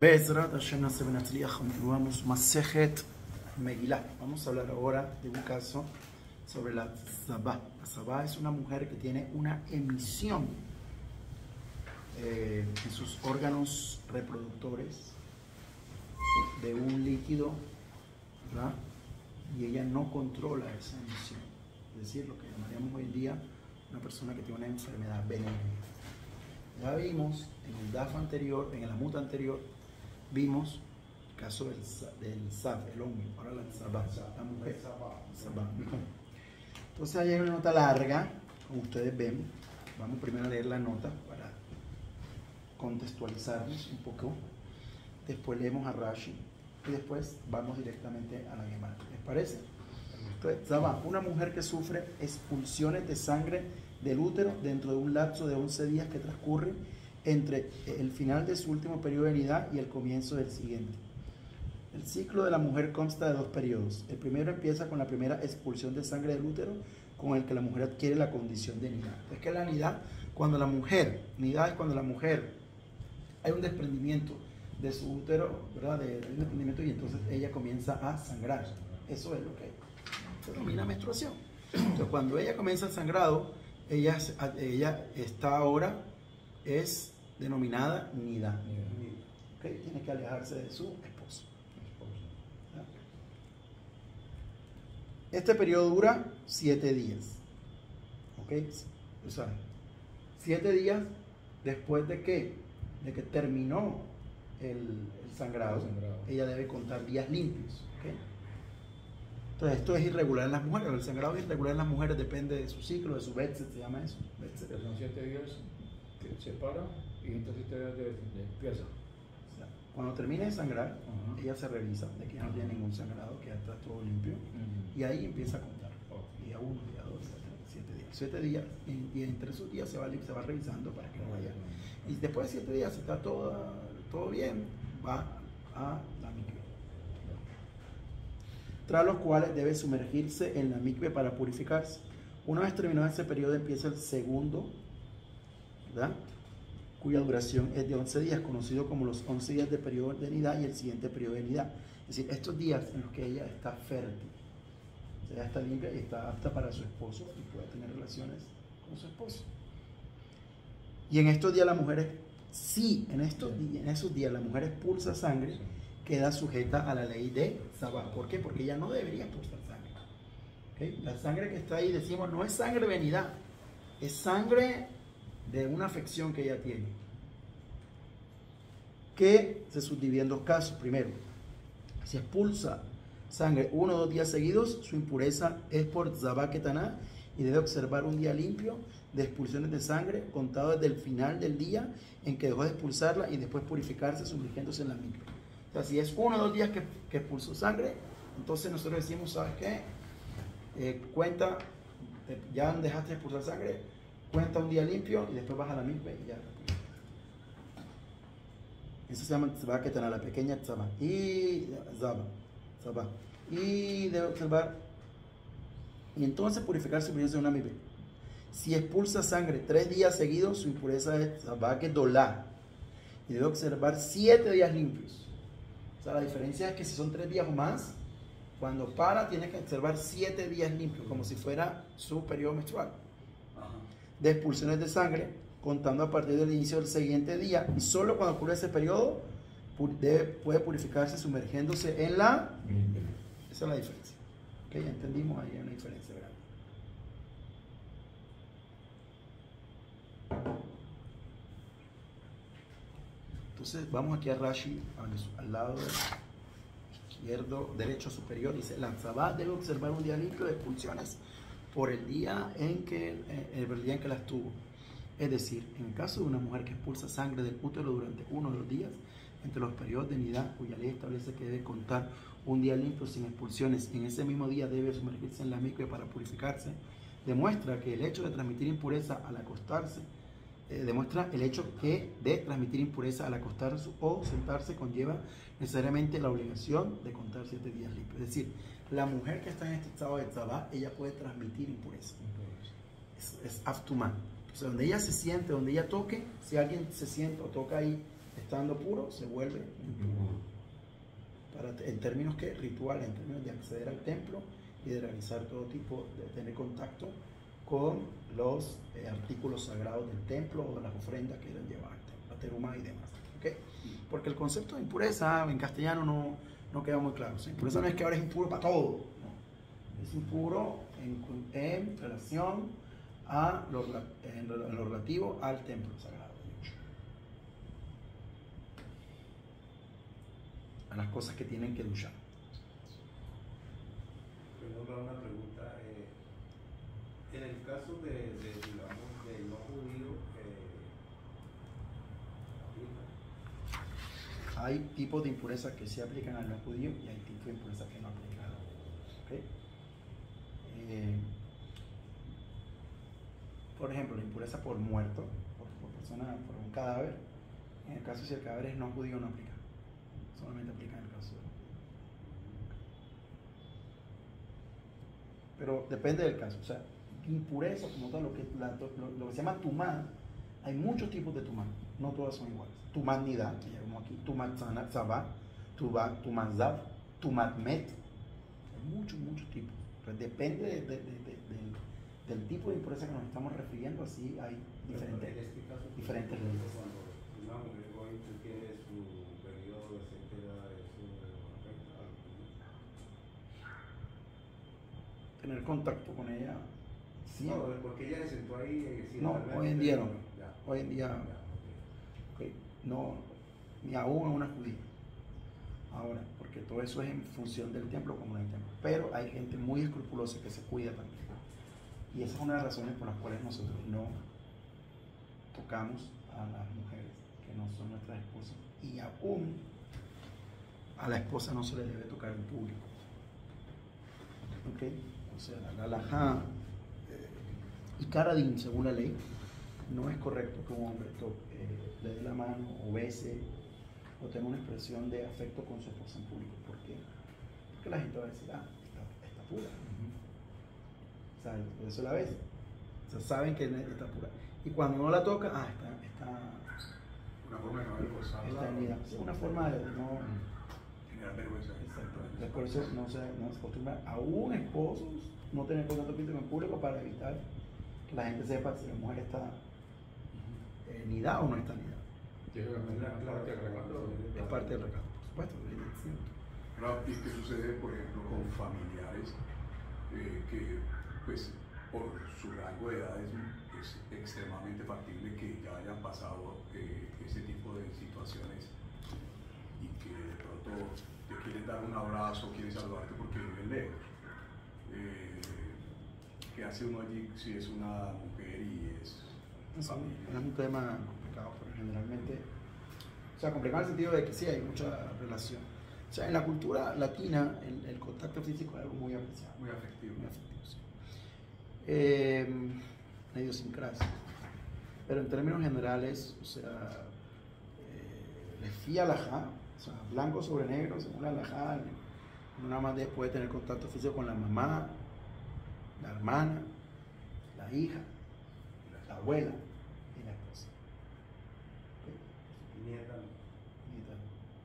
Bezrat Hashem Nase Benatzliach, continuamos Masejet Megilá. Vamos a hablar ahora de un caso sobre la Tzabá. La Tzabá es una mujer que tiene una emisión en sus órganos reproductores de un líquido, ¿verdad? Y ella no controla esa emisión. Es decir, lo que llamaríamos hoy en día una persona que tiene una enfermedad benéfica. Ya vimos en el DAF anterior, en el Amut anterior, vimos el caso del Zab, el hombre, ahora la Tzabá, la mujer. Tzabá. Entonces ahí hay una nota larga, como ustedes ven. Vamos primero a leer la nota para contextualizarnos un poco. Después leemos a Rashi y después vamos directamente a la Gemara. ¿Les parece? Entonces, Tzabá, una mujer que sufre expulsiones de sangre del útero dentro de un lapso de 11 días que transcurre entre el final de su último periodo de nidad y el comienzo del siguiente. El ciclo de la mujer consta de dos periodos. El primero empieza con la primera expulsión de sangre del útero, con el que la mujer adquiere la condición de nidad. Es que la nidad, cuando la mujer, nidad es cuando la mujer hay un desprendimiento de su útero, ¿verdad? De un desprendimiento, y entonces ella comienza a sangrar. Eso es lo que se denomina menstruación. Entonces, cuando ella comienza el sangrado, ella está ahora es denominada nidá. ¿Okay? Tiene que alejarse de su esposo. Este periodo dura 7 días. ¿Okay? O sea, 7 días después de que terminó el sangrado, ella debe contar días limpios. ¿Okay? Entonces, esto es irregular en las mujeres. El sangrado es irregular en las mujeres, depende de su ciclo, de su Betset, se llama eso. Pero son 7 días que se para y entonces 7 días de empieza. O sea, cuando termine de sangrar, ella se revisa de que no tiene ningún sangrado, que ya está todo limpio, y ahí empieza a contar. Día 1, día 2, 7 días. 7 días, y entre esos días se va revisando para que no vaya. Y después de 7 días, si está todo bien, va a la mikve. Tras los cuales debe sumergirse en la mikve para purificarse. Una vez terminado ese periodo, empieza el segundo, ¿verdad? Cuya duración es de 11 días, conocido como los 11 días de periodo de nidad y el siguiente periodo de nidad. Es decir, estos días en los que ella está fértil, o sea, ella está limpia y está apta para su esposo y puede tener relaciones con su esposo. Y en estos días las mujeres, sí, en esos días la mujer expulsa sangre, queda sujeta a la ley de Tzabá. ¿Por qué? Porque ella no debería expulsar sangre. ¿Okay? La sangre que está ahí, decimos, no es sangre de nidad, es sangre de una afección que ella tiene, que se subdivide en dos casos. Primero, si expulsa sangre 1 o 2 días seguidos, su impureza es por Tzabá Ketaná y debe observar un día limpio de expulsiones de sangre contado desde el final del día en que dejó de expulsarla y después purificarse sumergiéndose en la mikve. O sea, si es 1 o 2 días que expulsó sangre, entonces nosotros decimos, ¿sabes qué? Cuenta, ya dejaste de expulsar sangre, cuenta un día limpio y después vas a la mikve y ya. Eso se llama Tzabá Ketaná, la pequeña Tzabá. Y Tzabá. Y debe observar y entonces purificar su impureza en una mikve. Si expulsa sangre 3 días seguidos, su impureza es Tzabá Kedolá y debe observar 7 días limpios. O sea, la diferencia es que si son 3 días o más, cuando para tiene que observar 7 días limpios, como si fuera su periodo menstrual. De expulsiones de sangre, contando a partir del inicio del siguiente día, y solo cuando ocurre ese periodo puede purificarse sumergiéndose en la... Esa es la diferencia. ¿Ok? Ya entendimos, ahí hay una diferencia grande. Entonces vamos aquí a Rashi, al lado izquierdo, derecho superior, dice, la Tzabá debe observar un día limpio de expulsiones por el día en que las tuvo. Es decir, en el caso de una mujer que expulsa sangre del útero durante 1 o 2 días, entre los periodos de nidad, cuya ley establece que debe contar un día limpio sin expulsiones, en ese mismo día debe sumergirse en la mikve para purificarse, demuestra que el hecho de transmitir impureza al acostarse, demuestra el hecho que de transmitir impureza al acostarse o sentarse conlleva necesariamente la obligación de contar 7 días limpios. Es decir, la mujer que está en este estado de Tzabá, ella puede transmitir impureza. Es aftumá. O sea, donde ella se siente, donde ella toque, si alguien se siente o toca ahí estando puro, se vuelve impuro. En términos que rituales, en términos de acceder al templo y de realizar todo tipo, de tener contacto con los artículos sagrados del templo o de las ofrendas que eran llevadas al templo, la teruma y demás. ¿Okay? Porque el concepto de impureza en castellano no queda muy claro. ¿Sí? Impureza no es que ahora es impuro para todo, no. Es impuro en relación a en lo relativo al templo sagrado. A las cosas que tienen que duchar. Perdón, una pregunta. En el caso digamos, de no judío, hay tipos de impurezas que se aplican al no judío y hay tipos de impurezas que no aplican al no judío. ¿Okay? Por ejemplo, la impureza por muerto, por persona, por un cadáver. En el caso si el cadáver es no judío, no aplica. Solamente aplica en el caso de... Pero depende del caso. O sea, impureza como tal, lo que se llama tumá, hay muchos tipos de tumá, no todas son iguales. Tumat nidá, que ya como aquí, tumat zabá, tumat zav, tumat met, hay muchos tipos. Entonces depende del tipo de impureza que nos estamos refiriendo, así hay diferentes leyes. Cuando una mujer hoy tiene su periodo, etcétera, Tener contacto con ella, sí. No, porque ella se sentó ahí. No, hoy en día no. Hoy en día, okay, no, ni aún a una judía. Ahora, porque todo eso es en función del templo como en el templo. Pero hay gente muy escrupulosa que se cuida también. Y esa es una de las razones por las cuales nosotros no tocamos a las mujeres que no son nuestras esposas. Y aún a la esposa no se le debe tocar en público. ¿Ok? O sea, la halajá y karadín, según la ley, no es correcto que un hombre le dé la mano o bese o tenga una expresión de afecto con su esposa en público. ¿Por qué? Porque la gente va a decir, está pura. ¿Sabes? Por eso la ves. O sea, saben que está pura. Y cuando no la toca, está una forma de no avergonzar. Está unida. Es una forma de no generar vergüenza. Exacto. Entonces, por eso no se acostumbra aún esposos no tener contacto físico en público para evitar que la gente sepa si la mujer está nidada o no está nidada. Es parte del recado. Es parte del recado, por supuesto. ¿Y qué sucede, por ejemplo, con familiares que, pues, por su rango de edad es extremadamente factible que ya hayan pasado ese tipo de situaciones y que de pronto te quieren dar un abrazo, quieren saludarte porque viven lejos? ¿Qué hace uno allí si es una mujer y es familia? Es un tema complicado, pero generalmente, o sea, complicado en el sentido de que sí hay mucha relación. O sea, en la cultura latina el contacto físico es algo muy apreciado. Muy afectivo. Muy afectivo, sí. La idiosincrasia. Pero en términos generales, o sea, le fía halajá, o sea, blanco sobre negro, según la halajá, uno nada más puede tener contacto físico con la mamá, la hermana, la hija, la abuela y la esposa. ¿Okay? nieta.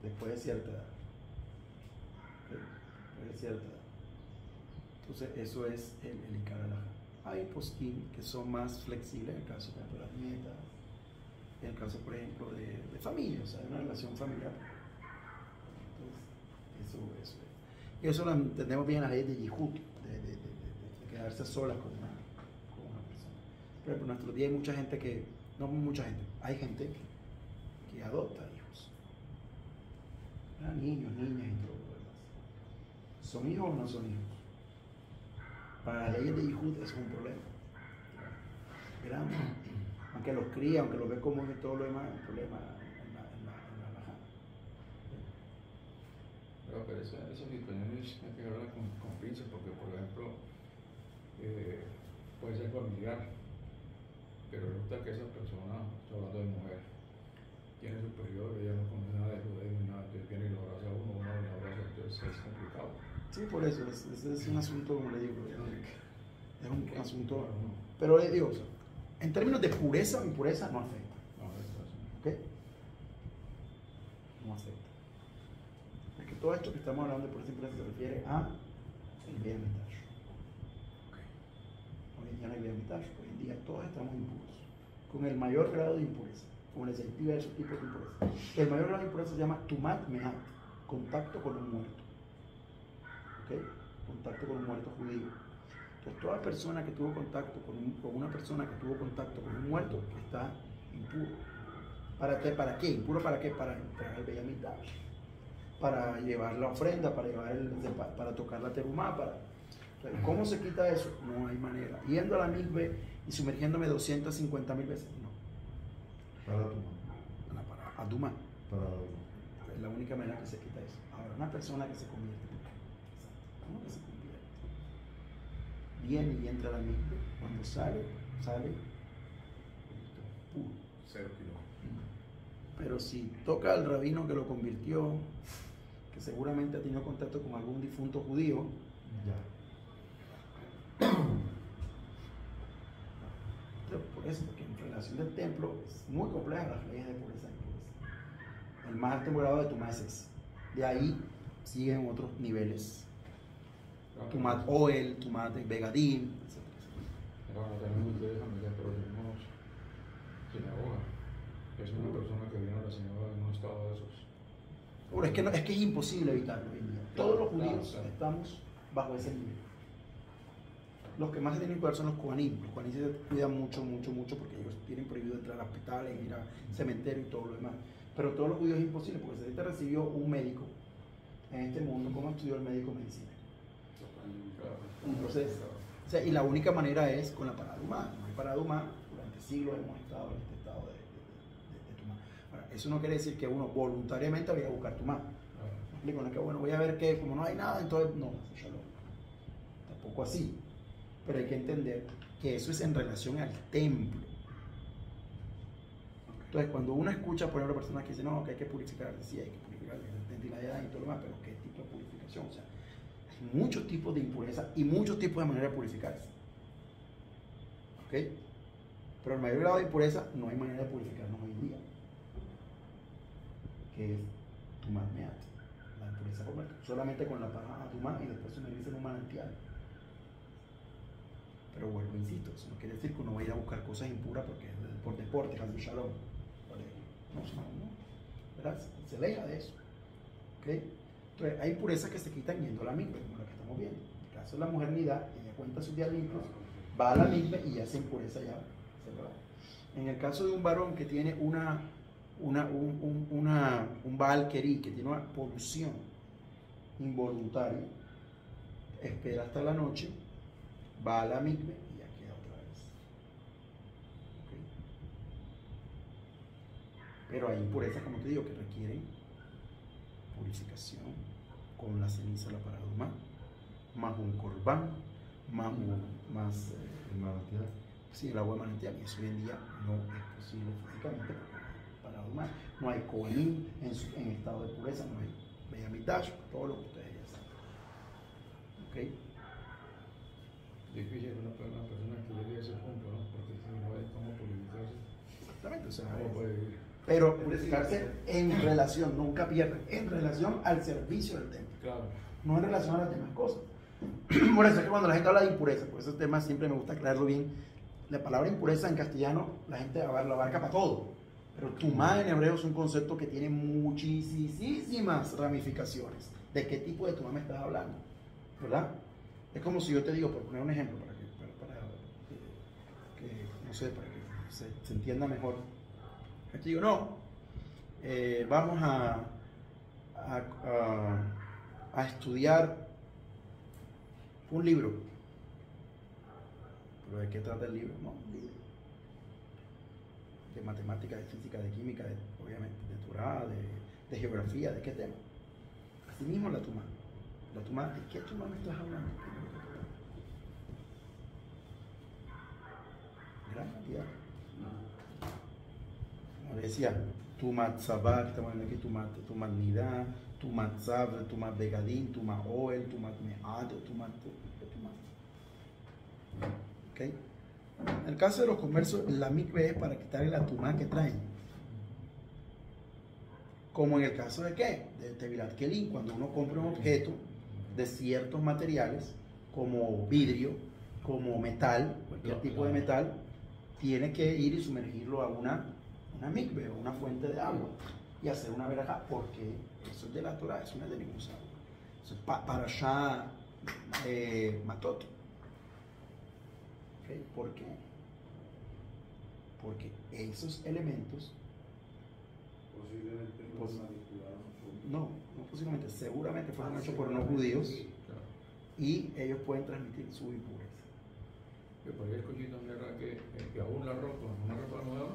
Después de cierta edad. ¿Okay? Después de cierta edad. Entonces, eso es el Ikar halajá. Hay poskim que son más flexibles en el caso, por ejemplo, de las nietas, en el caso, por ejemplo, de familia, o sea, de una relación familiar. Entonces, eso es. Y eso lo entendemos bien en la ley de Yihud, de quedarse a solas con una persona. Por ejemplo, en nuestros días hay mucha gente que, no mucha gente, hay gente que adopta hijos. Niños, niñas y todo lo demás. ¿Son hijos o no son hijos? Para las leyes de Yihud eso es un problema. Grande. Aunque los cría, aunque los ve como y todo lo demás, es un problema en la halajá. Pero esas situaciones hay que hablar con pinzas porque, por ejemplo, puede ser familiar, pero resulta que esa persona, estoy hablando de mujer, tiene su periodo, ella no conoce nada de judeo ni nada, entonces viene y lo abraza a uno lo abraza, entonces es complicado. Sí, por eso, es un asunto, como le digo, es un asunto, pero le digo, o sea, en términos de pureza o impureza no afecta. No, ¿Okay? todo esto que estamos hablando de por ejemplo se refiere a el Beamitash. Hoy en día no hay Beamitash, hoy en día todos estamos impuros, con el mayor grado de impureza, como les decía, diversos tipos de impureza. El mayor grado de impureza se llama Tumat Mehat, contacto con un muerto. ¿Okay? Contacto con un muerto judío. Entonces, toda persona que tuvo contacto con una persona que tuvo contacto con un muerto está impuro. ¿Para qué? ¿Impuro para qué? Para entrar al Beamitash, para llevar la ofrenda, para tocar la terumá, ¿cómo se quita eso? No hay manera. Yendo a la mikve y sumergiéndome 250.000 veces, no. Para Aduma. Para Aduma. Para Aduma. Es la única manera que se quita eso. Ahora, una persona que se convierte, ¿cómo que se convierte? Viene y entra a la mikve, cuando sale puro. 0 kilómetros. Pero si toca al rabino que lo convirtió, que seguramente ha tenido contacto con algún difunto judío, Ya. por eso, porque en relación del templo es muy compleja las leyes de pureza e impureza. El más alto grado de Tumat es ese. De ahí siguen otros niveles. Tumat Oel, Tumat Begadim, etc. Ahora no tenemos de familia, pero tenemos sinagoga. Es una persona que viene a la sinagoga en un estado de esos. Bueno, es que es imposible evitarlo hoy en día. Todos los judíos Claro. estamos bajo ese nivel. Los que más se tienen que cuidar son los kohanim. Los kohanim se cuidan mucho porque ellos tienen prohibido entrar a hospitales, ir a cementerios y todo lo demás. Pero todos los judíos es imposible, porque si ahorita recibió un médico en este mundo, ¿cómo estudió el médico medicina? Entonces, o sea, y la única manera es con la paradumá. No hay paradumá, durante siglos hemos estado en este estado de tumá. Ahora, eso no quiere decir que uno voluntariamente vaya a buscar tumá. ¿Me explico? No es que bueno, voy a ver que como no hay nada, entonces no, shalom. Tampoco así. Pero hay que entender que eso es en relación al templo. Entonces, cuando uno escucha, por ejemplo, personas que dicen, no, que hay que purificar, sí, hay que purificar, y todo lo demás, pero ¿qué tipo de purificación? O sea, hay muchos tipos de impureza y muchos tipos de manera de purificarse. ¿Ok? Pero el mayor grado de impureza no hay manera de purificarnos hoy en día, que es Tumat Meat, la impureza por muerte, solamente con la paja Tumá y después sumergirse en un manantial. Pero vuelvo, insisto, eso no quiere decir que uno va a ir a buscar cosas impuras porque es por deporte, Hashem Shalom. No, ¿verdad? Se aleja de eso. ¿Okay? Entonces, hay impurezas que se quitan yendo a la mikve, como la que estamos viendo. En el caso de la mujer nida, ella cuenta sus días limpios, va a la mikve y ya se impureza ya. En el caso de un varón que tiene un Baal Keri, que tiene una polución involuntaria, espera hasta la noche, va a la mikve y ya queda otra vez. ¿Okay? Pero hay impurezas, como te digo, que requieren purificación con la ceniza de la paradumá, más un corbán, más El manantial. sí, el agua de manantial. Y eso hoy en día no es posible físicamente porque paradumá, no hay kohanim en estado de pureza, no hay Beamitash, todo lo que ustedes ya saben. ¿Ok? Difícil una persona que llegue a ese punto, ¿no? Porque si no hay cómo purificarse, Exactamente, o sea, ¿cómo puede vivir? pero purificarse en relación, nunca pierden, en relación al servicio del templo, Claro. no en relación a las demás cosas. Por eso es que cuando la gente habla de impureza, por ese tema siempre me gusta aclararlo bien, la palabra impureza en castellano la gente lo abarca para todo, pero tumá en hebreo es un concepto que tiene muchísimas ramificaciones. ¿De qué tipo de tumá me estás hablando? ¿Verdad? Es como si yo te digo, por poner un ejemplo, para que no sé, para que se entienda mejor. Yo te digo, no, vamos a estudiar un libro. ¿Pero de qué trata el libro? No, un libro de matemáticas, de física, de química, obviamente, de Torah, de geografía, ¿de qué tema? Así mismo la tumá. La tumá, ¿de qué tumá me estás hablando? Gran cantidad. Como decía, Tumat Sabar, estamos viendo aquí Tumat Nidá, Tumat Sabr, Tumat Begadín, Tumat Oel, Tumat Mead, Tumat. ¿Ok? En el caso de los comercios, la mikve es para quitarle la tumá que traen. Como en el caso de qué? De Tevilat Kelim, cuando uno compra un objeto de ciertos materiales, como vidrio, como metal, cualquier tipo de metal, tiene que ir y sumergirlo a una mikve, o una fuente de agua, y hacer una verajá, porque eso es de la Torah, eso no es de ningún sabio. Eso es para allá Matot. ¿Okay? ¿Por qué? Porque esos elementos, Posiblemente Pues- manipulados. no posiblemente, seguramente fueron hechos por no judíos, Claro. y ellos pueden transmitir su impureza. Que por ahí escuché también que aún la ropa, una ropa nueva,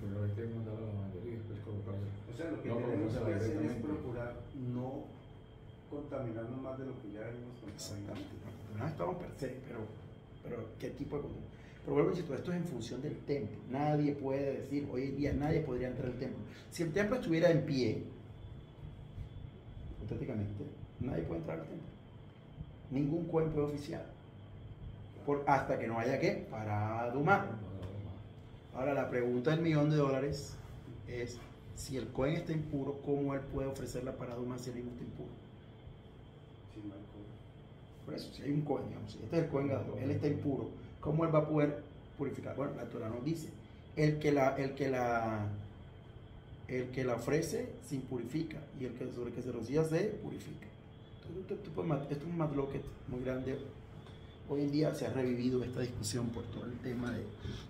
primero hay que mandarla a la lavandería, después colocarla. O sea, lo que No, tenemos colocarla que hacer es directamente. procurar no contaminarnos más de lo que ya venimos contaminando. Exactamente, no estamos per se, pero ¿qué tipo de conducta? Pero vuelvo a decir, todo esto es en función del templo. Nadie puede decir, hoy en día nadie podría entrar al templo. Si el templo estuviera en pie, hipotéticamente, nadie puede entrar al templo. Ningún Cohen puede oficiar. Hasta que no haya ¿qué? Para Dumá. Ahora la pregunta del $1.000.000 es, si el Cohen está impuro, ¿cómo él puede ofrecer la para Dumá si él mismo está impuro? Sí, Marco. Por eso, si hay un Cohen, digamos, si este es el Cohen Gadol, él está impuro, ¿cómo él va a poder purificar? Bueno, la Torah nos dice, el que la ofrece se impurifica, y sobre el que se rocía se purifica. Entonces, esto es un madloquet muy grande. Hoy en día se ha revivido esta discusión por todo el tema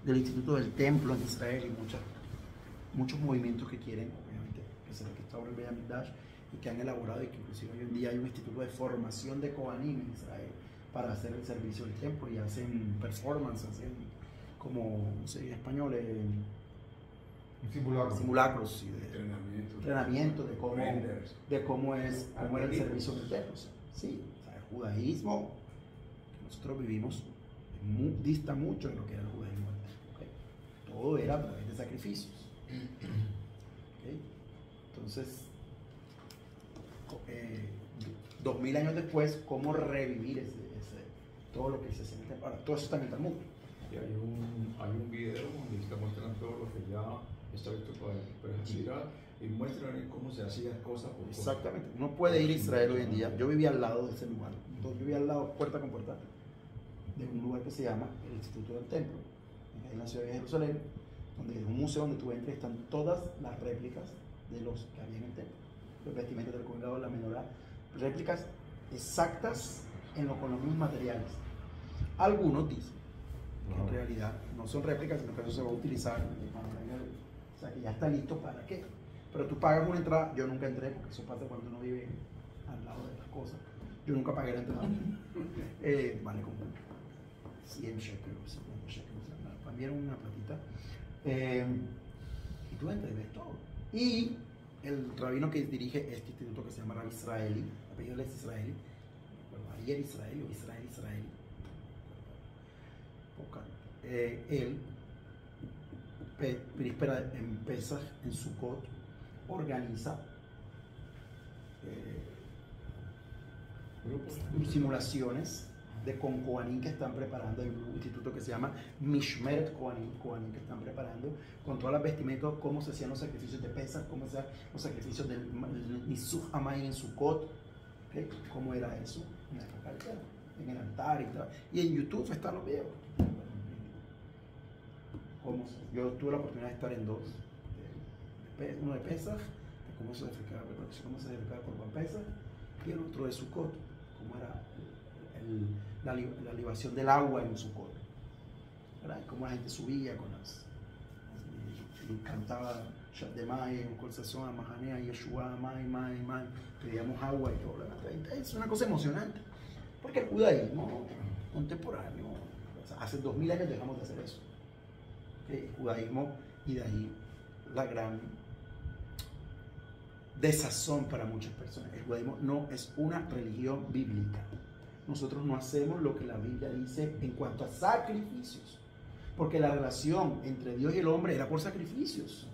del Instituto del Templo en Israel y muchos movimientos que quieren, obviamente, que se restaure el Beit HaMikdash, y que han elaborado, y que inclusive hoy en día hay un instituto de formación de Kohanim en Israel para hacer el servicio del templo, y hacen performance, hacen como, no sé en español, Un simulacro. simulacros y de entrenamiento de cómo, Renders. cómo era el servicio del templo. Sí, o sea, el judaísmo que nosotros vivimos dista mucho de lo que era el judaísmo antes, ¿ok? Todo era a través de sacrificios, ¿ok? Entonces 2000 años después, ¿cómo revivir todo lo que se hacía en el templo? Ahora, todo eso está en el Talmud. Y hay un video donde está mostrando todo lo que ya está visto por el Hashirah, y muestran cómo se hacían cosas por cosas. Exactamente. Uno puede ir a Israel hoy en día. Yo vivía al lado de ese lugar. Yo vivía al lado, puerta con puerta, de un lugar que se llama el Instituto del Templo, en la ciudad de Jerusalén, donde es un museo donde tú entras y están todas las réplicas de los que había en el templo. Los vestimentos del Cohen Gadol, la menorá, réplicas exactas con los mismos materiales. Algunos dicen que en realidad no son réplicas, sino que eso se va a utilizar, o sea, que ya está listo para qué. Pero tú pagas una entrada. Yo nunca entré, porque eso pasa cuando uno vive al lado de las cosas. Yo nunca pagué la entrada. Vale como 100 shekels, 50 shekels, también una platita. Y tú entras y ves todo. Y el rabino que dirige este instituto, que se llama Rabbi Israeli, el apellido es Israeli, ayer Israeli o Israel, él, en Pesach, en Sukkot, organiza simulaciones con Kohanim que están preparando. Hay un instituto que se llama Mishmeret Kohanim que están preparando con todas las vestimentas, cómo se hacían los sacrificios de Pesach, cómo se hacían los sacrificios del Nisuch Hamayim en Sukkot, ¿okay? Cómo era eso en el altar y tal. Y en YouTube están los videos. Yo tuve la oportunidad de estar en dos, uno de Pesach, de cómo se sacrificaba por Juan Pesach, y el otro de Sukkot, cómo era la libación del agua en Sukkot, ¿verdad? Y cómo la gente subía y cantaba Shademai, Colzación, Mahanea, Yeshua, Mai, pedíamos agua y todo, ¿verdad? Es una cosa emocionante, porque el judaísmo contemporáneo, o sea, hace 2000 años dejamos de hacer eso. El judaísmo, y de ahí la gran desazón para muchas personas. El judaísmo no es una religión bíblica. Nosotros no hacemos lo que la Biblia dice en cuanto a sacrificios, porque la relación entre Dios y el hombre era por sacrificios.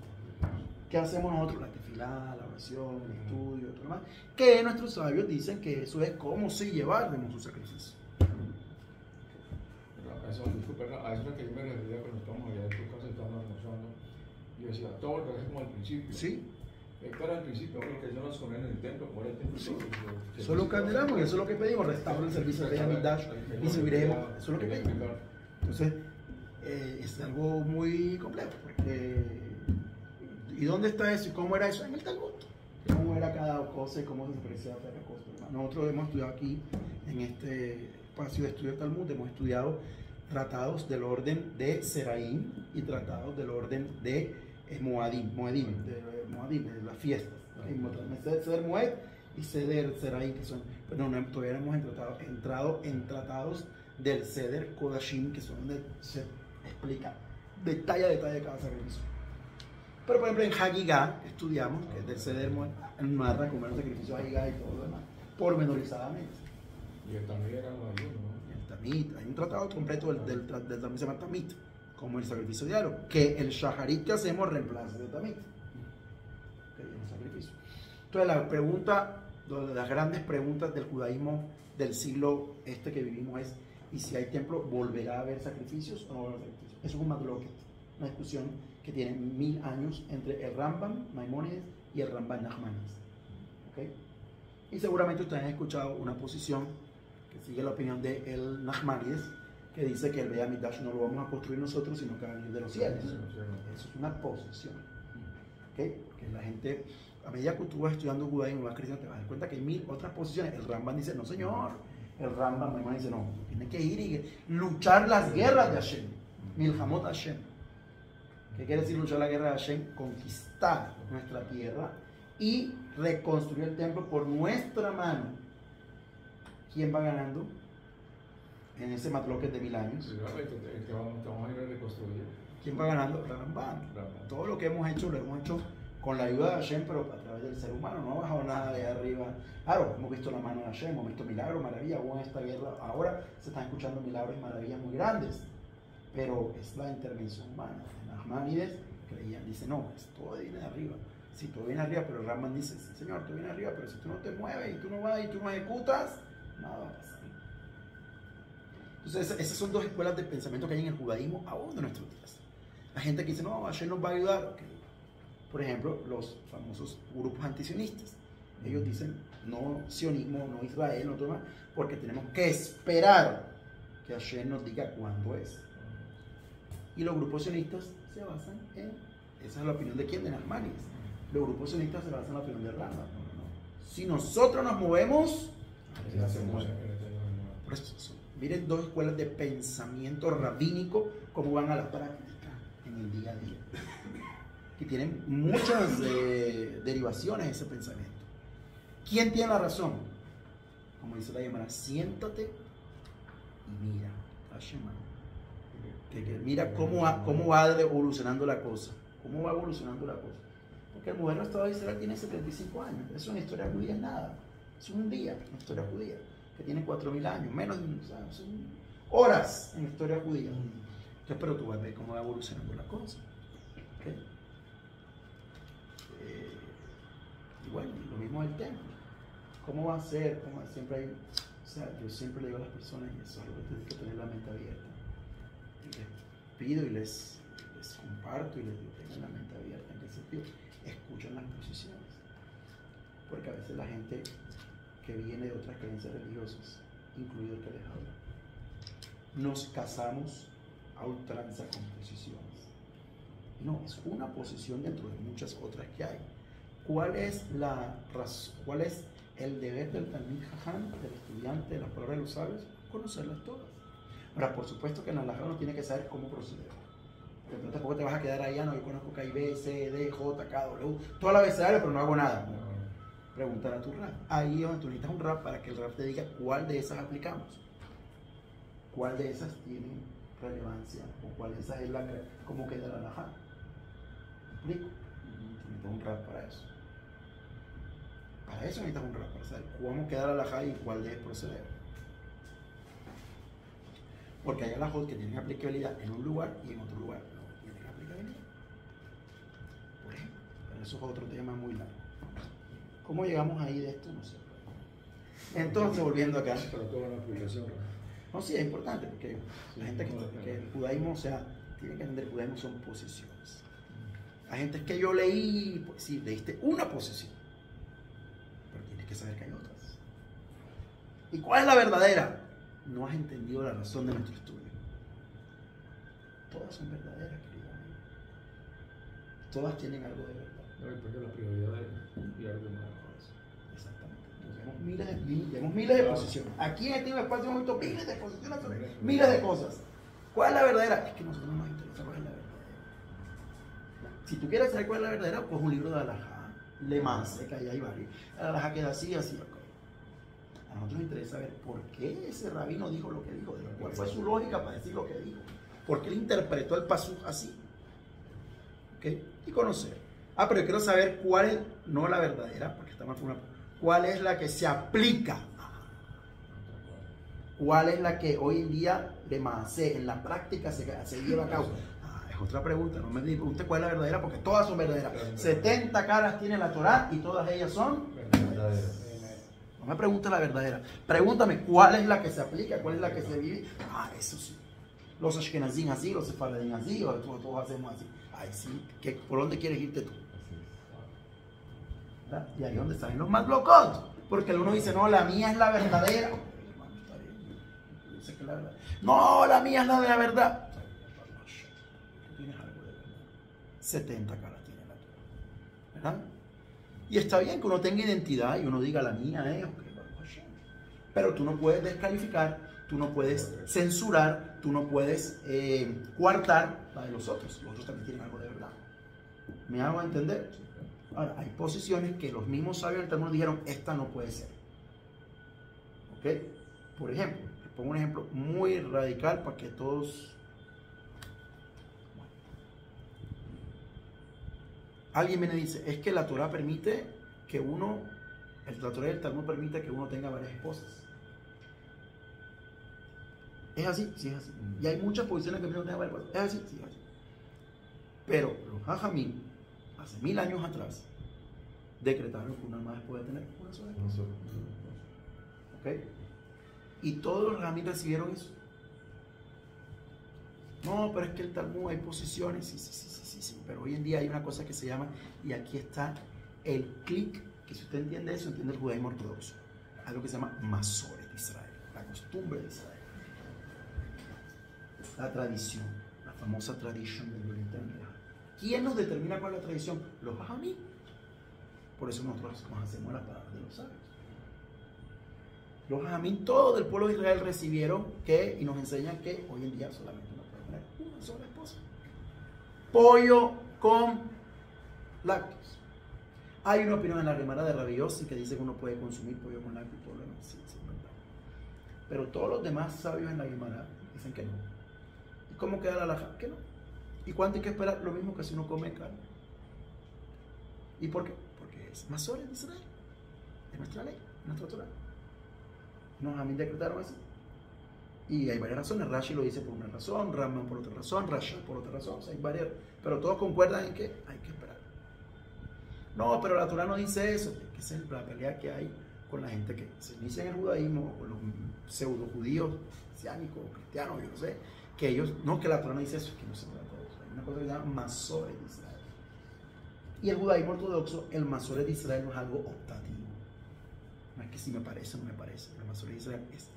¿Qué hacemos nosotros? La tefilá, la oración, el estudio, todo lo demás, que nuestros sabios dicen que eso es cómo se llevar de nuestro sacrificio. Eso es lo que yo me refería cuando estábamos allá en tu casa, estábamos almorzando. Yo decía, todo lo que es como al principio. Sí. Pero al principio, lo que ellos nos ponen en el templo, por el templo. Sí. Eso es lo que anhelamos y eso es lo que pedimos, restaurar el servicio de Beit HaMikdash y subiremos, eso es lo que pedimos. Entonces, es algo muy complejo, porque ¿y dónde está eso? ¿Y cómo era eso? En el Talmud. ¿Cómo era cada cosa y cómo se apreciaba cada cosa? Nosotros hemos estudiado aquí, en este espacio de estudio del Talmud, hemos estudiado tratados del orden de Seraim y tratados del orden de Moedim, de las fiestas. Seder Moed y Seder Seraim, que son, pero no, todavía no hemos entrado en tratados del Seder Kodashim, que son donde se explica detalle a detalle cada sacrificio. Pero por ejemplo en Hagigah estudiamos, que es del Seder Moed, narra como era el sacrificio de Hagigah y todo lo demás, pormenorizadamente. Y el Tamid era lo ayuno, ¿no? El Tamid, hay un tratado completo del Tamid que se llama Tamid, como el sacrificio diario, que el Shaharit que hacemos reemplaza de Tamid. Que es un sacrificio. Entonces la pregunta, de las grandes preguntas del judaísmo del siglo que vivimos es, ¿y si hay templo, volverá a haber sacrificios o no volverá a haber sacrificios? Eso es un madloquet, una discusión que tiene 1000 años entre el Rambam Maimónides y el Rambam Nachmanides. ¿Okay? Y seguramente ustedes han escuchado una posición que sigue la opinión de el Nachmanides, que dice que el Beit HaMikdash no lo vamos a construir nosotros, sino que va a venir de los cielos. Eso es una posición. ¿Okay? Que la gente, a medida que tú vas estudiando judaísmo y vas creciendo, te vas a dar cuenta que hay 1000 otras posiciones. El Rambam dice, no señor. El Rambam Maimónides dice, no, tiene que ir y luchar las guerras de Hashem. Milhamot Hashem. ¿Qué quiere decir luchar la guerra de Hashem? Conquistar nuestra tierra y reconstruir el templo por nuestra mano. ¿Quién va ganando en ese matloque de 1000 años? Que vamos a ir a reconstruir. ¿Quién va ganando? Rambam. Todo lo que hemos hecho lo hemos hecho con la ayuda de Hashem, pero a través del ser humano. No ha bajado nada de arriba. Claro, hemos visto la mano de Hashem, hemos visto milagros, maravillas. Hubo en esta guerra, ahora se están escuchando milagros y maravillas muy grandes, pero es la intervención humana. Nachmanides dice, no, todo viene de arriba. Sí, todo viene de arriba, pero el Rambam dice, sí, señor, todo viene de arriba, pero si tú no te mueves y tú no vas y tú no ejecutas, nada va a pasar. Entonces, esas son dos escuelas de pensamiento que hay en el judaísmo aún de nuestros días. La gente que dice, no, Hashem nos va a ayudar. Okay. Por ejemplo, los famosos grupos antisionistas. Ellos dicen, no sionismo, no Israel, no todo más, porque tenemos que esperar que Hashem nos diga cuándo es. Y los grupos sionistas se basan en, esa es la opinión de quién, de Nachmanides. Los grupos sionistas se basan en la opinión de Rambam. No. Si nosotros nos movemos, se mueve. Por eso, miren dos escuelas de pensamiento rabínico, cómo van a la práctica en el día a día. Que tienen muchas derivaciones de ese pensamiento. ¿Quién tiene la razón? Como dice la Gemara, siéntate y mira. Que mira cómo va evolucionando la cosa. ¿Cómo va evolucionando la cosa? Porque el moderno Estado de Israel tiene 75 años. Eso en la historia judía es nada. Es un día en la historia judía, que tiene 4000 años, menos de son horas en la historia judía. Entonces, pero tú vas a ver cómo va evolucionando la cosa. ¿Okay? Y bueno, lo mismo del templo. ¿Cómo va a ser? Siempre hay, o sea, yo siempre le digo a las personas, y eso es algo que tienes que tener la mente abierta. Y les pido y les comparto y les digo, tengan la mente abierta. ¿En qué sentido? Escuchen las posiciones. Porque a veces la gente que viene de otras creencias religiosas, incluido el que les habla, nos casamos a ultranza con posiciones. No, es una posición dentro de muchas otras que hay. ¿Cuál es el deber del Talmid Jajam, del estudiante de las palabras de los sabios? Conocerlas todas. Ahora, por supuesto que en la halajá uno tiene que saber cómo proceder. Porque tampoco te vas a quedar ahí, no, yo conozco que hay B, C, D, J, K, W, toda la abecedario, pero no hago nada. Preguntar a tu rap. Ahí es donde tú necesitas un rap para que el rap te diga cuál de esas aplicamos. Cuál de esas tiene relevancia o cuál de esas es cómo queda la halajá. ¿Me explico? Necesitas un rap para eso. Para eso necesitas un rap, para saber cómo queda la halajá y cuál debe proceder. Porque hay halajot que tienen aplicabilidad en un lugar y en otro lugar no tienen aplicabilidad. Por ejemplo, pero eso es otro tema muy largo. ¿Cómo llegamos ahí de esto? No sé. Entonces, volviendo acá. Pero toda una aplicación. No, sí, es importante porque la gente que el judaísmo, o sea, tiene que entender que el judaísmo son posiciones. Hay gente que yo leí, pues sí, leíste una posición, pero tienes que saber que hay otras. ¿Y cuál es la verdadera? No has entendido la razón de nuestro estudio. Todas son verdaderas, querido amigo. Todas tienen algo de verdad. No, porque la prioridad es y algo más. Exactamente. Entonces, vemos miles de posiciones. Aquí en este espacio hemos visto miles de posiciones sobre miles de cosas. ¿Cuál es la verdadera? Es que a nosotros no nos interesa cuál es la verdadera. Si tú quieres saber cuál es la verdadera, pues un libro de Alajá, Le Maase, que ahí hay varios. Alajá queda así, así. A nosotros nos interesa saber por qué ese rabino dijo lo que dijo, cuál fue su lógica para decir lo que dijo, por qué él interpretó el pasú así. ¿Ok? Y conocer. Pero yo quiero saber cuál es, no la verdadera, porque está mal por una. ¿Cuál es la que se aplica? ¿Cuál es la que hoy en día de Maasé, en la práctica se lleva a cabo? Es otra pregunta, no me pregunte cuál es la verdadera, porque todas son verdaderas. 70 caras tiene la Torá y todas ellas son verdaderas. No me pregunte la verdadera, pregúntame cuál es la que se aplica, cuál es la que se vive. Eso sí. Los ashkenazim así, los sefaradín así, o todos hacemos así. Ay, sí, ¿por dónde quieres irte tú? ¿Verdad? Y ahí es donde salen los más locos, porque uno dice, no, la mía es la verdadera. Hermano, está bien. Dice que la verdad. No, la mía es la de la verdad. Tú tienes algo de verdad. 70 caras tiene la tuya, ¿verdad? Y está bien que uno tenga identidad y uno diga la mía es, pero tú no puedes descalificar, tú no puedes censurar, tú no puedes coartar la de los otros. Los otros también tienen algo de verdad. ¿Me hago entender? Ahora, hay posiciones que los mismos sabios del Talmud dijeron, esta no puede ser. ¿Ok? Por ejemplo, les pongo un ejemplo muy radical para que todos... Alguien viene y dice, es que la Torah permite que uno, la Torah del Talmud permite que uno tenga varias esposas. ¿Es así? Sí, es así. Y hay muchas posiciones que uno tenga varias esposas. ¿Es así? Sí, es así. Pero los Jajamín, hace 1000 años atrás, decretaron que una madre puede tener una sola esposa. ¿Ok? Y todos los Jajamín recibieron eso. No, pero es que el Talmud hay posiciones, sí, pero hoy en día hay una cosa que se llama, y aquí está el clic, que si usted entiende eso, entiende el judaísmo ortodoxo, algo que se llama Masoret de Israel, la costumbre de Israel, la tradición, la famosa tradición del Oriente Medio. ¿Quién nos determina cuál es la tradición? Los Jajamín. Por eso nosotros nos hacemos las palabras de los sabios. Los Jajamín, todos del pueblo de Israel recibieron y nos enseñan que hoy en día solamente uno puede tener una sola esposa. Pollo con lácteos. Hay una opinión en la Gemara de Rabbi Yossi que dice que uno puede consumir pollo con lácteos y todo lo demás. Sí, es verdad. Pero todos los demás sabios en la Gemara dicen que no. ¿Y cómo queda la halajá? Que no. ¿Y cuánto hay que esperar? Lo mismo que si uno come carne. ¿Y por qué? Porque es Masoret de Israel. Es nuestra ley, nuestra Torah. Nos a mí decretaron así. Y hay varias razones. Rashi lo dice por una razón, Rambam por otra razón, Rashi por otra razón. O sea, hay varias, pero todos concuerdan en que hay que esperar. No, pero la Torah no dice eso. Que esa es la pelea que hay con la gente que se inicia en el judaísmo, con los pseudo judíos, mesiánicos, cristianos, yo no sé, que ellos, no, que la Torah no dice eso, que no se trata de eso. Hay una cosa que se llama Masoret de Israel. Y el judaísmo ortodoxo, el Masoret de Israel no es algo optativo. No es que si me parece o no me parece. El Masoret de Israel es.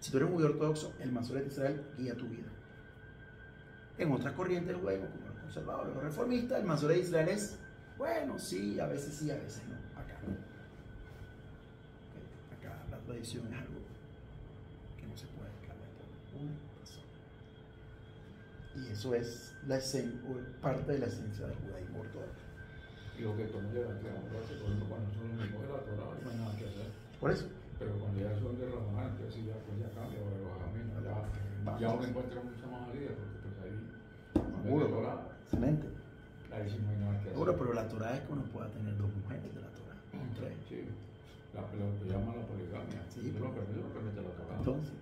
Si tú eres un judío ortodoxo, el Masoret de Israel guía tu vida. En otras corrientes del judaísmo, como los conservadores, los reformistas, el Masoret de Israel es, bueno, sí, a veces no. Acá no. Acá la tradición es algo que no se puede cambiar por una razón. Y eso es parte de la esencia del judaísmo ortodoxo. Y lo que tú no llegas a democracia, por ejemplo, cuando son los mismos de la Torah, no hay nada que hacer. Por eso. Pero cuando ya son de Ramadán, entonces ya, pues ya cambia, o de los caminos, ya uno encuentra mucha más salida, porque pues ahí, seguro, de Torah, excelente. ahí sí no hay nada que hacer. Seguro, pero la Torah es que uno pueda tener 2 mujeres de la Torah, 3. Sí, lo que llaman la poligamia. Sí, lo permite la Torah. Entonces,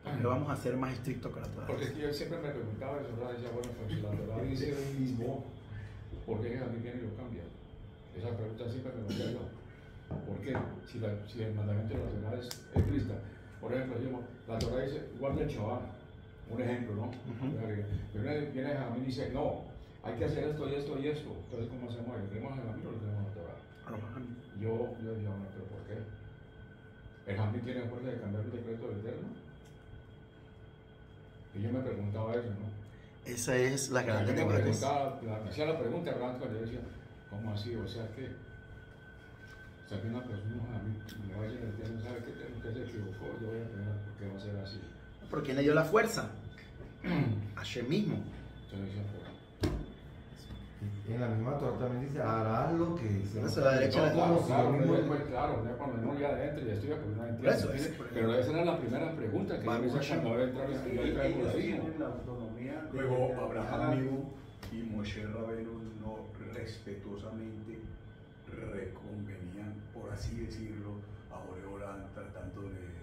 ¿qué vamos a ser más estrictos que la Torah? Porque es que yo siempre me preguntaba eso, ¿verdad? Decía, bueno, pues si la Torah dice lo mismo, ¿por qué a mí viene y lo cambia? Esa pregunta siempre me lo hacía yo. ¿Por qué? Si el mandamiento de la Torah es explícita. Por ejemplo, decimos, la Torah dice, guarda el Shabbat. Un ejemplo, ¿no? Pero viene a mí y dice, no, hay que hacer esto y esto y esto. Entonces, ¿cómo hacemos ahí? ¿Lo creemos en el Jamín o lo creemos en la Torah? Yo decía, bueno, ¿pero por qué? ¿El Jamín tiene fuerza de cambiar el decreto del Eterno? Y yo me preguntaba eso, ¿no? Esa es la gran Yo me debate. preguntaba, me hacía la pregunta cuando yo decía, ¿cómo así? O sea que una persona a mí me va a decir, el Eterno sabe que se equivocó, yo voy a tener por qué va a ser así. ¿Por quién le dio la fuerza? Hashem mismo. Entonces decía, pero En la misma Torah también dice, hará lo que dice. Eso, la derecha no, de- claro, ya cuando uno ya adentro y estudia, pues no entiende. Eso es. Pero esa era la primera pregunta que yo me hice cuando entraba en el Ellos judaísmo. tienen la autonomía de Luego determinar Abraham Miu y Moshe Rabenu no respetuosamente reconvenían, por así decirlo, a Boreolam tratando de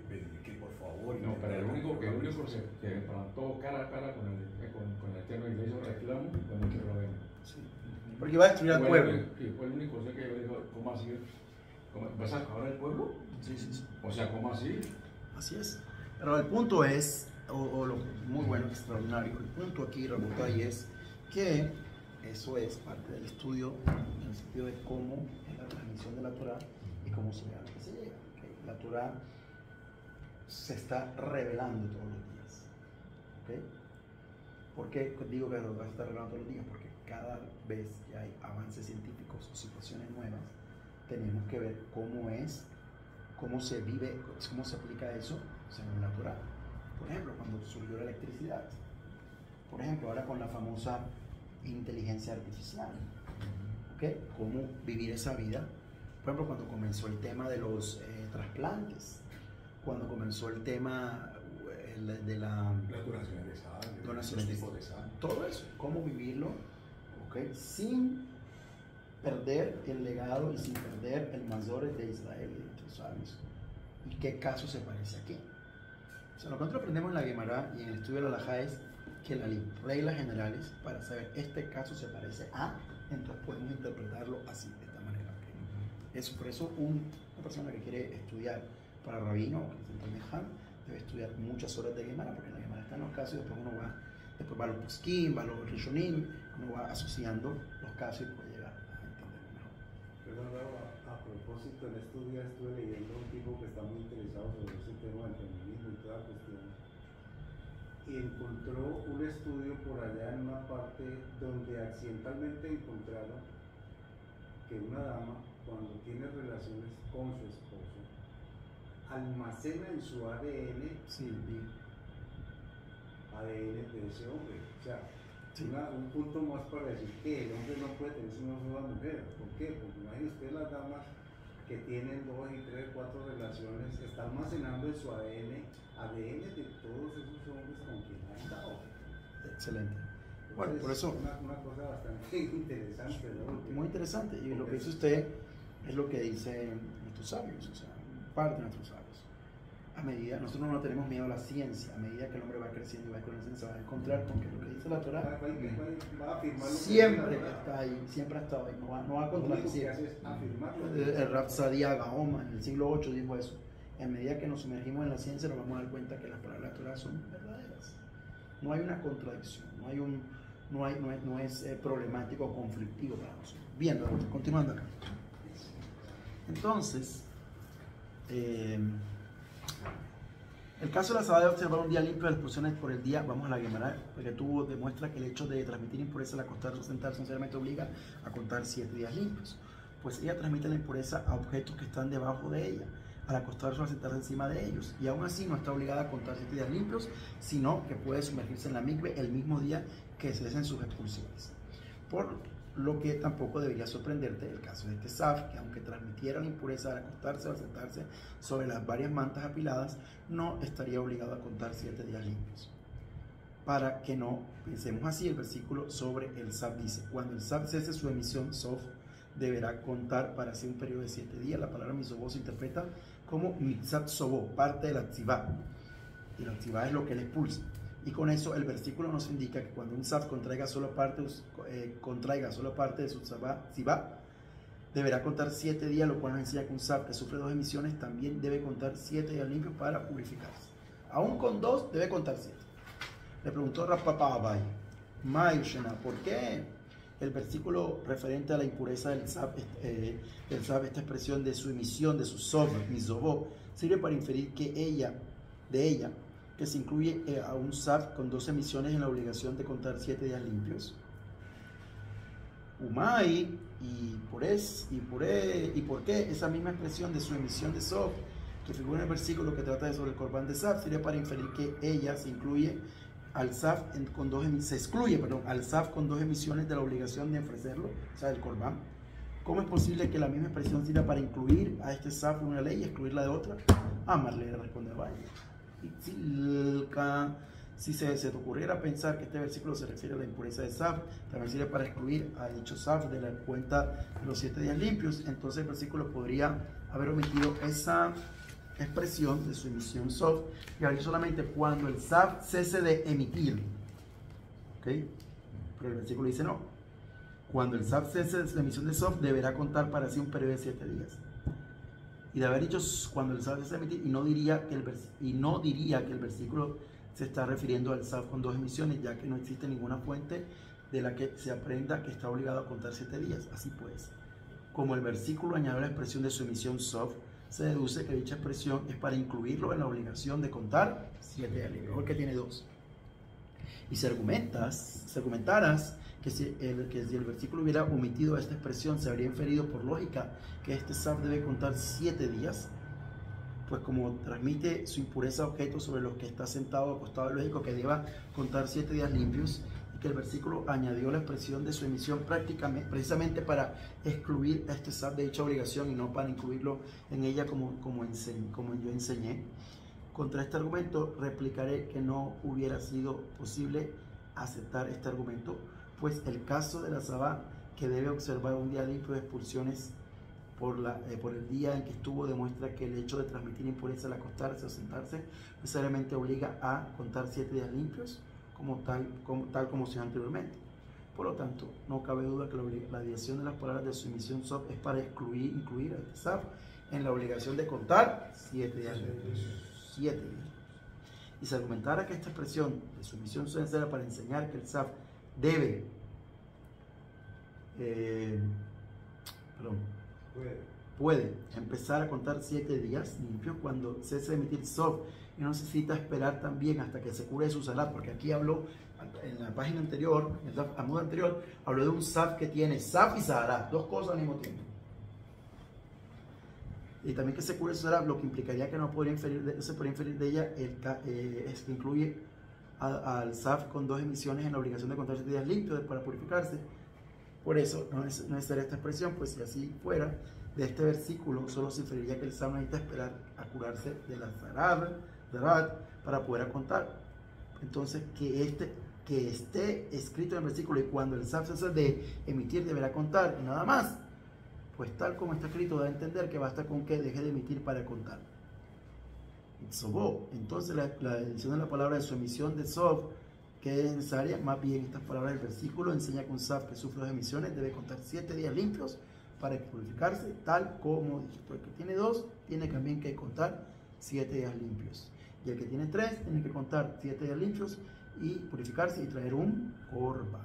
pedir que por favor... No, pero el único que plantó cara a cara con el Eterno y le hizo reclamo fue Moshe Rabenu. Porque iba a destruir al pueblo. Fue el único que yo dijo, ¿cómo así? ¿Vas a acabar el pueblo? Sí, sí, sí. O sea, ¿cómo así? Así es. Pero el punto es, muy bueno, extraordinario, el punto aquí, remoto ahí es que eso es parte del estudio en el sentido de cómo es la transmisión de la Torah y cómo se llega. ¿Okay? La Torah se está revelando todos los días. ¿Okay? ¿Por qué digo que la Torah se está revelando todos los días? Porque cada vez que hay avances científicos o situaciones nuevas, tenemos que ver cómo se vive, cómo se aplica eso según la Torah. Por ejemplo, cuando surgió la electricidad. Por ejemplo, ahora con la famosa inteligencia artificial. ¿Okay? Cómo vivir esa vida. Por ejemplo, cuando comenzó el tema de los trasplantes. Cuando comenzó el tema de las donaciones de sangre, donaciones los tipos de sangre. todo eso, cómo vivirlo, ¿okay? Sin perder el legado y sin perder el Mazores de Israel y de nuestros sabios. ¿Y qué caso se parece aquí? O sea, lo que nosotros aprendemos en la Gemara y en el estudio de la Halajá es que las reglas generales para saber este caso se parece a, entonces podemos interpretarlo así, de esta manera. ¿Okay? Eso, por eso una persona que quiere estudiar para rabino o que se entiende Han, debe estudiar muchas horas de Gemara, porque en la Gemara están los casos y después uno va a los poskim, va a los rishonim, uno va asociando los casos y puede llegar a entenderlo mejor. Perdón, a propósito, en estos días estuve leyendo un tipo que está muy interesado sobre ese tema del feminismo y toda la cuestión. Y encontró un estudio por allá en una parte donde accidentalmente encontraron que una dama, cuando tiene relaciones con su esposo, almacena en su ADN Sí, ADN de ese hombre. O sea, sí. un punto más para decir que el hombre no puede tener una sola mujer. ¿Por qué? Porque imagínense usted las damas que tienen 2 y 3, 4 relaciones, está almacenando en su ADN de todos esos hombres con quien han dado. Excelente. Entonces, Bueno, por eso, una cosa bastante interesante, ¿no? muy interesante. Y lo que dice usted es lo que dicen nuestros sabios, o sea, parte de nuestros sabios. A medida, nosotros no tenemos miedo a la ciencia, a medida que el hombre va creciendo y va conociendo, se va a encontrar con que lo que dice la Torah Va a afirmar lo que siempre dice la Torah. está ahí, siempre ha estado ahí, no va a Lo único que contradecir. hace es afirmar lo que dice El Rab Sadia Gaon en el siglo VIII dijo eso. En medida que nos sumergimos en la ciencia nos vamos a dar cuenta que las palabras de la Torah son verdaderas. No hay una contradicción, no es problemático o conflictivo para nosotros. Bien, continuando acá. Entonces, el caso de la Sabá de observar un día limpio de las expulsiones por el día, vamos a la Gemara, porque tú demuestra que el hecho de transmitir impureza al acostarse o sentarse necesariamente obliga a contar 7 días limpios. Pues ella transmite la impureza a objetos que están debajo de ella, al acostarse o al sentarse encima de ellos, y aún así no está obligada a contar 7 días limpios, sino que puede sumergirse en la mikve el mismo día que cesen sus expulsiones. Por lo que tampoco debería sorprenderte el caso de Tesaf, que aunque transmitiera la impureza al acostarse o al sentarse sobre las varias mantas apiladas, no estaría obligado a contar 7 días limpios. Para que no pensemos así, el versículo sobre el Sab dice: cuando el Sab cese su emisión, Sof deberá contar para sí un periodo de 7 días. La palabra misobó se interpreta como mitzat sobó, parte de la tzivá, y la tzivá es lo que le expulsa. Y con eso el versículo nos indica que cuando un Sab contraiga solo parte de su tzivá, deberá contar 7 días, lo cual nos enseña que un Sab que sufre 2 emisiones también debe contar 7 días limpios para purificarse. Aún con 2 debe contar 7. Le preguntó Rav Papa Abai: Mayushena. ¿Por qué el versículo referente a la impureza del Zav, esta expresión de su emisión, de su Sov, Mizobó, sirve para inferir que de ella, que se incluye a un Zav con 2 emisiones en la obligación de contar 7 días limpios? Umay, y por qué esa misma expresión de su emisión de Sov, que figura en el versículo que trata sobre el Corbán de Zav, sirve para inferir que ella se incluye al Zav se excluye al Zav con 2 emisiones de la obligación de ofrecerlo, o sea, el Corbán. ¿Cómo es posible que la misma expresión sirva para incluir a este Zav en una ley y excluirla de otra? Amarle le responde Vaya. Si se te ocurriera pensar que este versículo se refiere a la impureza de Zav, también sirve para excluir a dicho Zav de la cuenta de los 7 días limpios, entonces el versículo podría haber omitido esa expresión de su emisión Sov y hablar solamente cuando el Zav cese de emitir. ¿Okay? Pero el versículo dice no. Cuando el Zav cese de la emisión de Sov, deberá contar para sí un periodo de 7 días. Y de haber dicho cuando el Zav cese de emitir, y no diría que el versículo se está refiriendo al Zav con 2 emisiones, ya que no existe ninguna fuente de la que se aprenda que está obligado a contar 7 días. Así pues, como el versículo añade la expresión de su emisión Sov, se deduce que dicha expresión es para incluirlo en la obligación de contar 7 días limpios, porque tiene 2. Y si argumentaras que si el versículo hubiera omitido esta expresión, se habría inferido por lógica que este Zav debe contar 7 días, pues como transmite su impureza a objetos sobre los que está sentado o acostado, es lógico que deba contar 7 días limpios, y que el versículo añadió la expresión de su emisión precisamente para excluir a este Zav de dicha obligación y no para incluirlo en ella como yo enseñé. Contra este argumento replicaré que no hubiera sido posible aceptar este argumento, pues el caso de la Sabá, que debe observar un día limpio de expulsiones por el día en que estuvo, demuestra que el hecho de transmitir impureza al acostarse o sentarse necesariamente obliga a contar 7 días limpios, tal como se anteriormente. Por lo tanto, no cabe duda que la adición de las palabras de su emisión Sov es para incluir a este Zav en la obligación de contar 7 días limpios. 7 días. Y se argumentara que esta expresión de su emisión Sov era para enseñar que el Zav debe puede empezar a contar 7 días limpios cuando cese de emitir Sov, y no necesita esperar también hasta que se cure de su salat, porque aquí habló en la página anterior, en el amudo anterior, habló de un Zav que tiene Zav y Zaharat, 2 cosas al mismo tiempo. Y también que se cure de su salat, lo que implicaría que no se podría inferir de ella es que incluye al Zav con 2 emisiones en la obligación de contar 7 días limpios para purificarse. Por eso no es necesaria esta expresión, pues si así fuera, de este versículo solo se inferiría que el Zav necesita esperar a curarse de la Zarat para poder contar. Entonces, que esté escrito en el versículo y cuando el Zav cese de emitir deberá contar y nada más, pues tal como está escrito da a entender que basta con que deje de emitir para contar. Entonces la edición de la palabra de su emisión de Sov, que es necesaria, más bien estas palabras del versículo enseña que un Zav que sufre 2 emisiones debe contar 7 días limpios para purificarse, tal como dije. El que tiene 2 tiene también que contar 7 días limpios, y el que tiene 3 tiene que contar 7 días limpios y purificarse y traer un Korban.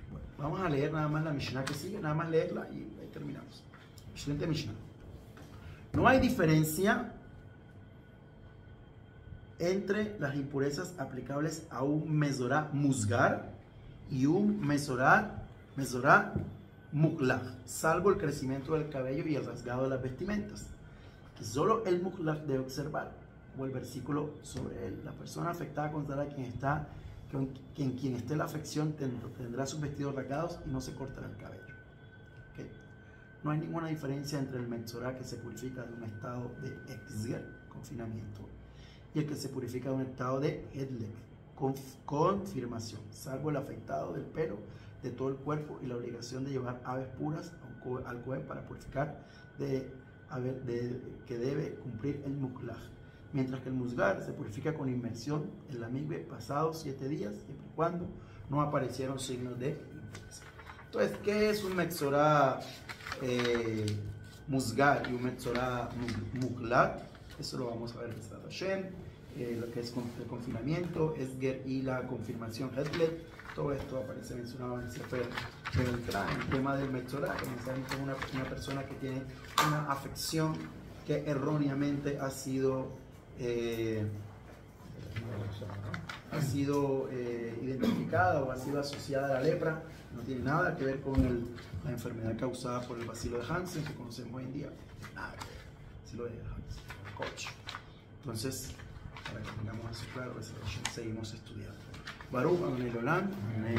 Bueno, vamos a leer nada más la Mishnah que sigue, nada más leerla y ahí terminamos. Excelente Mishnah. No hay diferencia entre las impurezas aplicables a un Mesorá Musgar y un Mesorá Muklaj, salvo el crecimiento del cabello y el rasgado de las vestimentas, que solo el Muklaj debe observar, o el versículo sobre él. La persona afectada contará quien esté la afección tendrá sus vestidos rasgados y no se cortará el cabello. ¿Okay? No hay ninguna diferencia entre el Metzorá que se purifica de un estado de Exger, confinamiento, y el que se purifica de un estado de Hedlek, confirmación, salvo el afectado del pelo, de todo el cuerpo, y la obligación de llevar aves puras al Cohen para purificar que debe cumplir el Muklaj. Mientras que el Musgar se purifica con inmersión en la migbe pasados 7 días, siempre y cuando no aparecieron signos de impureza. Entonces, ¿qué es un Metzorá Musgar y un Metzorá Muklaj? Eso lo vamos a ver en Hashem. lo que es el confinamiento, Esger y la confirmación Hedlet. Todo esto aparece mencionado en el Sefer Beltrán. El tema del Metzorah, que necesariamente es una persona que tiene una afección que erróneamente ha sido identificada o ha sido asociada a la lepra. No tiene nada que ver con la enfermedad causada por el bacilo de Hansen que conocemos hoy en día. Nada que ver. Bacilo de Hansen, coach. Entonces, para que tengamos eso claro, seguimos estudiando. Baruch Adonai Olam. Amén.